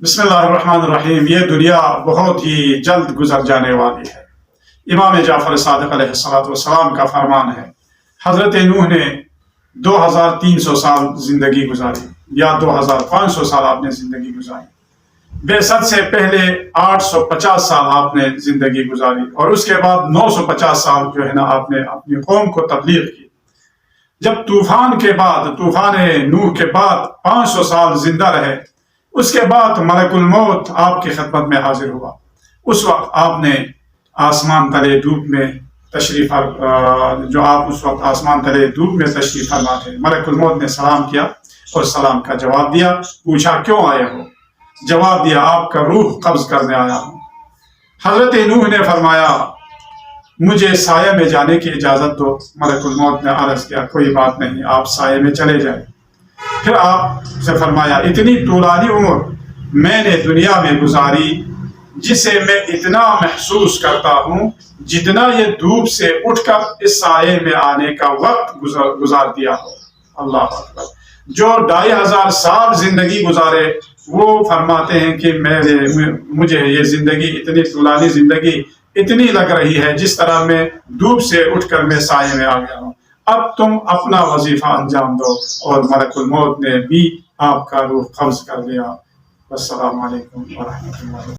बिस्मिल्लाहिर्रहमानिर्रहीम। ये दुनिया बहुत ही जल्द गुजर जाने वाली है। इमाम जाफर सादिक अलैहिस्सलाम का फरमान है। हजरत नूह ने 2300 साल जिंदगी गुजारी या 2500 साल आपने जिंदगी गुजारी। बेसत से पहले 850 साल आपने जिंदगी गुजारी और उसके बाद 950 साल जो है ना आपने अपनी कौम को तबलीग की। जब तूफान के बाद, तूफान नूह के बाद 500 साल जिंदा रहे, उसके बाद मलकुल मौत आपकी खिदमत में हाजिर हुआ। उस वक्त आपने आसमान तले धूप में तशरीफ जो आप उस वक्त आसमान तले धूप में तशरीफ फरमा थे। मलकुल मौत ने सलाम किया और सलाम का जवाब दिया। पूछा क्यों आए हो? जवाब दिया आपका रूह कब्ज करने आया हूँ। हजरत नूह ने फरमाया मुझे साये में जाने की इजाजत दो। मलकुल मौत ने अर्ज किया कोई बात नहीं, आप साये में चले जाए। फिर आपसे फरमाया इतनी तूलानी उम्र मैंने दुनिया में गुजारी जिसे मैं इतना महसूस करता हूँ जितना ये धूप से उठकर इस साये में आने का वक्त गुजार दिया हो। अल्लाह अकबर। जो 2500 साल जिंदगी गुजारे वो फरमाते हैं कि मुझे ये जिंदगी, इतनी तूलानी जिंदगी इतनी लग रही है जिस तरह मैं धूप से उठकर मैं साये में आ गया हूँ। अब तुम अपना वजीफा अंजाम दो। और मलकुल मौत ने भी आपका रूह कब्ज कर लिया। अस्सलामु अलैकुम व रहमतुल्लाह।